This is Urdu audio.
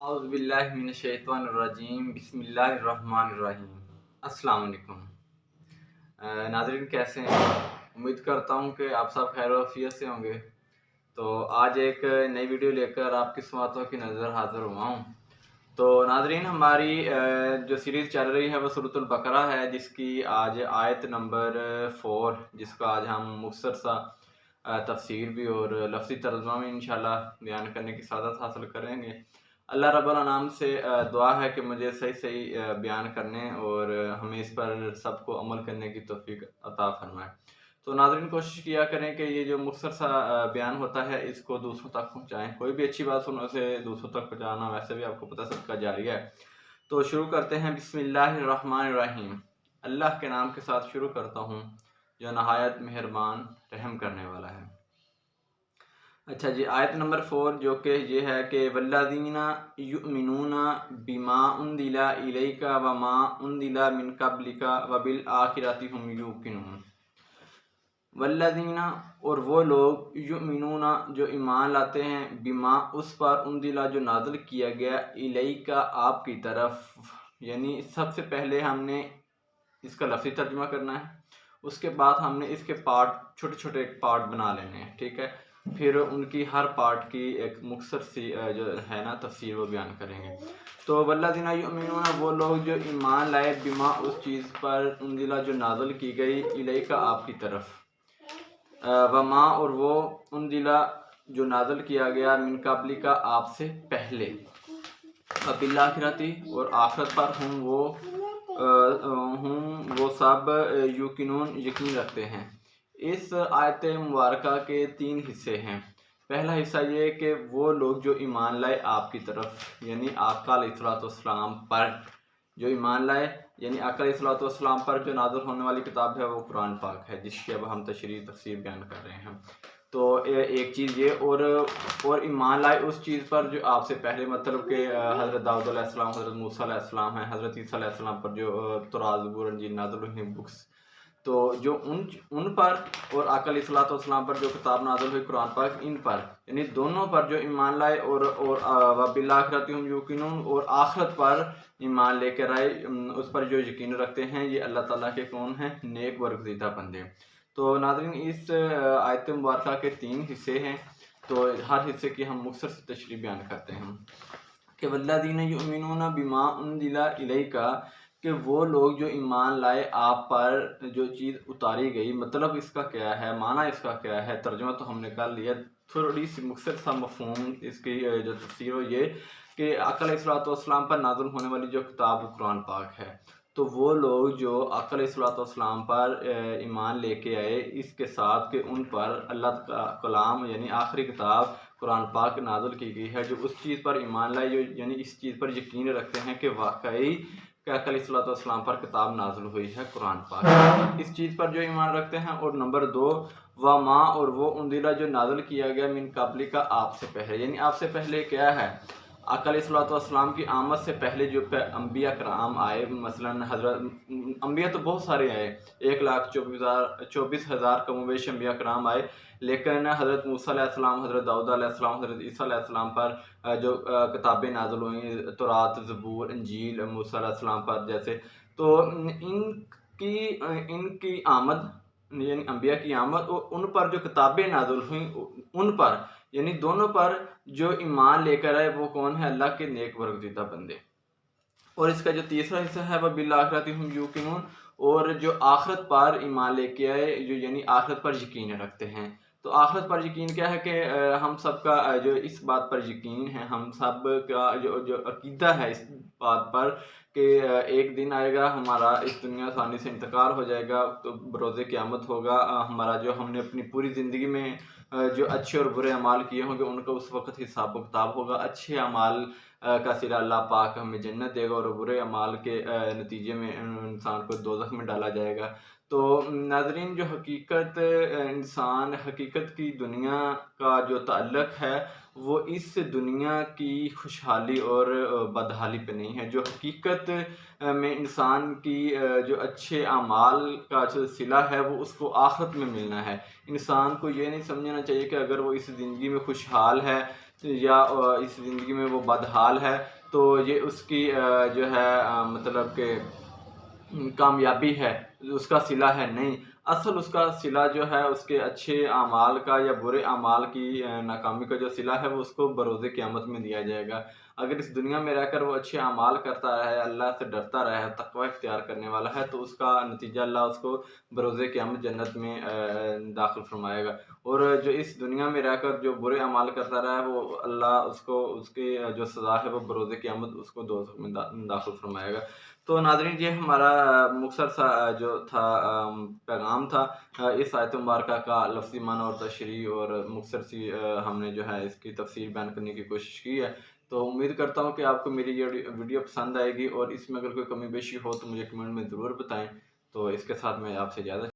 اعوذ باللہ من الشیطان الرجیم بسم اللہ الرحمن الرحیم۔ السلام علیکم ناظرین، کیسے ہیں؟ امید کرتا ہوں کہ آپ سب خیر و عافیت سے ہوں گے۔ تو آج ایک نئی ویڈیو لے کر آپ کی سماعتوں کی نظر حاضر ہوا ہوں۔ تو ناظرین، ہماری جو سیریز چل رہی ہے وہ سورۃ البقرہ ہے، جس کی آج آیت نمبر 4، جس کا آج ہم مختصر سا تفسیر بھی اور لفظی ترجمہ میں انشاءاللہ بیان کرنے کی سعادت حاصل کریں گے۔ اللہ رب العالمین سے دعا ہے کہ مجھے صحیح بیان کرنے اور ہمیں اس پر سب کو عمل کرنے کی توفیق عطا فرمائے۔ تو ناظرین، کوشش کیا کریں کہ یہ جو مختصر سا بیان ہوتا ہے اس کو دوسروں تک پہنچائیں۔ کوئی بھی اچھی بات سننے سے دوسروں تک پہنچانا ویسے بھی آپ کو پتہ صدقہ جاریہ ہے۔ تو شروع کرتے ہیں۔ بسم اللہ الرحمن الرحیم۔ اللہ کے نام کے ساتھ شروع کرتا ہوں جو نہایت مہربان رحم کرنے والا ہے۔ اچھا جی، آیت نمبر 4 جو کہ یہ ہے کہ والذین یؤمنون بما انزل الیک وما انزل من قبلک وبالآخرۃ ہم یوقنون۔ والذین، اور وہ لوگ، یؤمنون جو ایمان لاتے ہیں، بما اس پر، انزل جو نازل کیا گیا، الیک آپ کی طرف، یعنی سب سے پہلے ہم نے اس کا لفظی ترجمہ کرنا ہے، اس کے بعد ہم نے اس کے پارٹ چھوٹے چھوٹے پارٹ بنا لینے ہیں، ٹھیک ہے؟ پھر ان کی ہر پارٹ کی ایک مختصر سی جو ہے نا تفسیر وہ بیان کریں گے۔ تو والذین یؤمنون، وہ لوگ جو ایمان لائے، بما اس چیز پر، انزل جو نازل کی گئی، الیک آپ کی طرف، وما اور وہ، انزل جو نازل کیا گیا، من قبلک آپ سے پہلے، وبالآخرۃ اور آخرت پر، ہم وہ سب، یوقنون یقین رکھتے ہیں۔ اس آیت مبارکہ کے 3 حصے ہیں۔ پہلا حصہ یہ کہ وہ لوگ جو ایمان لائے آپ کی طرف، یعنی آقا علیہ الصلوۃ والسلام پر جو ایمان لائے، یعنی آقا علیہ الصلوۃ والسلام پر جو نازل ہونے والی کتاب ہے وہ قرآن پاک ہے، جس کی اب ہم تفسیر بیان کر رہے ہیں۔ تو ایک چیز یہ، اور ایمان لائے اس چیز پر جو آپ سے پہلے، مطلب کہ حضرت داؤد علیہ السلام، حضرت موسیٰ علیہ السلام ہیں، حضرت عیسیٰ علیہ السلام پر جو تورات، زبور، انجیل نازل ہوئی ہیں، بکس، تو جو ان پر، اور آقا علیہ الصلوۃ والسلام پر جو کتاب نازل ہوئی قرآن پاک، ان پر، یعنی دونوں پر جو ایمان لائے، اور وبالآخرۃ ہم یوقنون، اور آخرت پر ایمان لے کر آئے، اس پر جو یقین رکھتے ہیں، یہ اللہ تعالیٰ کے کون ہیں؟ نیک برگزیدہ بندے۔ تو ناظرین، اس آیت مبارکہ کے 3 حصے ہیں، تو ہر حصے کی ہم مختصر سے تشریح بیان کرتے ہیں کہ والذین یؤمنون بما انزل الیک، کہ وہ لوگ جو ایمان لائے آپ پر جو چیز اتاری گئی، مطلب اس کا کیا ہے، معنی اس کا کیا ہے، ترجمہ تو ہم نے کر لیا، تھوڑی سی مختصر سا مفہوم اس کی جو تفسیر ہو یہ کہ آقا علیہ الصلوۃ والسلام پر نازل ہونے والی جو کتاب قرآن پاک ہے، تو وہ لوگ جو آقا علیہ الصلوۃ والسلام پر ایمان لے کے آئے، اس کے ساتھ کہ ان پر اللہ کا کلام، یعنی آخری کتاب قرآن پاک نازل کی گئی ہے، جو اس چیز پر ایمان لائے، یعنی اس چیز پر یقین رکھتے ہیں کہ واقعی کہ آقا علیہ الصلوۃ والسلام پر کتاب نازل ہوئی ہے قرآن پاک، اس چیز پر جو ایمان رکھتے ہیں۔ اور نمبر 2، وما اور وہ، انزل جو نازل کیا گیا، من قبلک آپ سے پہلے، یعنی آپ سے پہلے کیا ہے؟ آقا علیہ الصلوۃ والسلام کی آمد سے پہلے جو انبیاء کرام آئے، مثلا حضرت انبیاء تو بہت سارے آئے، 1,24,000 کم و بیش انبیاء کرام آئے، لیکن حضرت موسیٰ علیہ السلام، حضرت داؤد علیہ السلام، حضرت عیسیٰ علیہ السلام پر جو کتابیں نازل ہوئیں، تورات، زبور، انجیل، موسیٰ علیہ السلام پر جیسے، تو ان کی آمد، یعنی انبیاء کی آمد، اور ان پر جو کتابیں نازل ہوئیں، ان پر، یعنی دونوں پر جو ایمان لے کر آئے، وہ کون ہے؟ اللہ کے نیک برگزیدہ بندے۔ اور اس کا جو تیسرا حصہ ہے وہ بالآخرۃ ہم یوقنون، اور جو آخرت پر ایمان لے کے آئے، جو یعنی آخرت پر یقین رکھتے ہیں۔ تو آخرت پر یقین کیا ہے کہ ہم سب کا جو اس بات پر یقین ہے، ہم سب کا جو عقیدہ ہے اس بات پر کہ ایک دن آئے گا، ہمارا اس دنیا ثانی سے انتقال ہو جائے گا، تو بروز قیامت ہوگا، ہمارا جو ہم نے اپنی پوری زندگی میں جو اچھے اور برے اعمال کیے ہوں گے، ان کا اس وقت حساب و کتاب ہوگا۔ اچھے اعمال کا صلہ اللہ پاک ہمیں جنت دے گا، اور برے اعمال کے نتیجے میں انسان کو دوزخ میں ڈالا جائے گا۔ تو ناظرین، جو حقیقت انسان، حقیقت کی دنیا کا جو تعلق ہے، وہ اس دنیا کی خوشحالی اور بدحالی پہ نہیں ہے۔ جو حقیقت میں انسان کی جو اچھے اعمال کا جو صلہ ہے وہ اس کو آخرت میں ملنا ہے۔ انسان کو یہ نہیں سمجھنا چاہیے کہ اگر وہ اس زندگی میں خوشحال ہے یا اس زندگی میں وہ بدحال ہے تو یہ اس کی جو ہے مطلب کہ کامیابی ہے، اس کا صلہ ہے۔ نہیں، اصل اس کا صلہ جو ہے اس کے اچھے اعمال کا یا برے اعمال کی ناکامی کا جو صلہ ہے وہ اس کو بروز قیامت میں دیا جائے گا۔ اگر اس دنیا میں رہ کر وہ اچھے اعمال کرتا رہے، اللہ سے ڈرتا رہے، تقوی اختیار کرنے والا ہے، تو اس کا نتیجہ اللہ اس کو بروز قیامت جنت میں داخل فرمائے گا۔ اور جو اس دنیا میں رہ کر جو برے اعمال کرتا رہا ہے وہ اللہ اس کو اس کی جو سزا ہے وہ بروز قیامت اس کو دوزخ میں داخل فرمائے گا۔ تو ناظرین، یہ ہمارا مختصر سا جو تھا پیغام تھا اس آیت مبارکہ کا لفظی معنی اور تشریح، اور مختصر سی ہم نے جو ہے اس کی تفسیر بیان کرنے کی کوشش کی ہے۔ تو امید کرتا ہوں کہ آپ کو میری یہ ویڈیو پسند آئے گی، اور اس میں اگر کوئی کمی بیشی ہو تو مجھے کمنٹ میں ضرور بتائیں۔ تو اس کے ساتھ میں آپ سے اجازت